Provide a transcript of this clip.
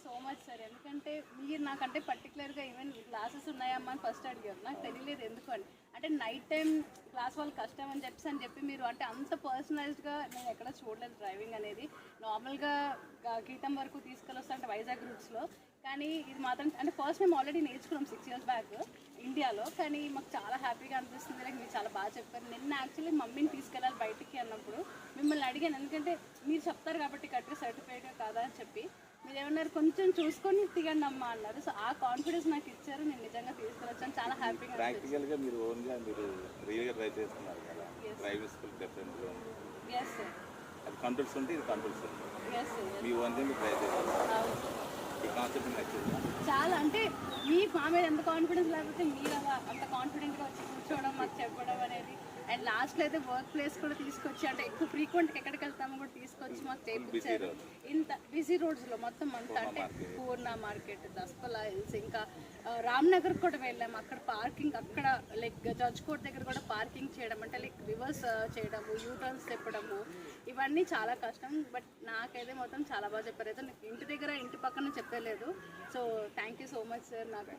So much sir. ఎందుకంటే మీరు నాకంటే పర్టికులర్గా ఈవెన్ క్లాసెస్ ఉన్నాయమ్మా అని ఫస్ట్ అడిగారు. నాకు తెలియలేదు ఎందుకు అని. అంటే నైట్ టైం క్లాస్ వాళ్ళు కష్టం అని చెప్పి మీరు అంటే అంత పర్సనలైజ్డ్గా నేను ఎక్కడ చూడలేదు డ్రైవింగ్ అనేది. నార్మల్గా గీతం వరకు తీసుకెళ్ళొస్తా అంటే వైజాగ్ రూట్స్లో. కానీ ఇది మాత్రం అంటే ఫస్ట్ మేము ఆల్రెడీ నేర్చుకున్నాం 6 years బ్యాక్ ఇండియాలో. కానీ మాకు చాలా హ్యాపీగా అనిపిస్తుంది. లైక్ మీరు చాలా బాగా చెప్పారు. నిన్న యాక్చువల్లీ మమ్మీని తీసుకెళ్ళాలి బయటికి అన్నప్పుడు మిమ్మల్ని అడిగాను. ఎందుకంటే మీరు చెప్తారు కాబట్టి కరెక్ట్గా సర్టిఫైడ్ కాదా అని చెప్పి మీరు ఏమన్నారు, కొంచెం చూసుకొని తిగండి అమ్మా అన్నారు. సో ఆ కాన్ఫిడెన్స్ నాకు ఇచ్చారు. నేను నిజంగా తీసుకెళ్ళొచ్చాను. చాలా హ్యాపీగా. ప్రాక్టికల్గా మీరు ఓన్గా మీరు రియల్గా ట్రై చేస్తున్నారు కదా, డ్రైవింగ్ స్కూల్ డిఫరెంట్గా ఉంది. Yes sir. అది కంట్రోల్స్ ఉంటే ఇది కంట్రోల్స్ ఉంది. Yes sir. మీ ఓన్గా మీరు ట్రై చేస్తారు. ఈ కాన్సెప్ట్ నచ్చింది చాలా. అంటే మీ మా మీద ఎంత కాన్ఫిడెన్స్ లేకపోతే మీరు అలా అంత కాన్ఫిడెంట్గా వచ్చి కూర్చోవడం మాకు చెప్పడం అనేది. అండ్ లాస్ట్లో అయితే వర్క్ ప్లేస్ కూడా తీసుకొచ్చి అంటే ఎక్కువ ఫ్రీక్వెంట్గా ఎక్కడికి వెళ్తామో కూడా తీసుకొచ్చి మాకు చేయించారు. ఇంత బిజీ రోడ్స్లో మొత్తం అంతా అంటే పూర్ణ మార్కెట్, దస్పలా హిల్స్, ఇంకా రామ్నగర్ కూడా వెళ్ళాము. అక్కడ పార్కింగ్ అక్కడ లైక్ జడ్జ్ కోర్ట్ దగ్గర కూడా పార్కింగ్ చేయడం అంటే లైక్ రివర్స్ చేయడము, యూటర్న్స్ చెప్పడము, ఇవన్నీ చాలా కష్టం. బట్ నాకైతే మొత్తం చాలా బాగా చెప్పారు. అయితే నాకు ఇంటి దగ్గర ఇంటి పక్కన చెప్పలేదు. So thank you so much sir. నాకు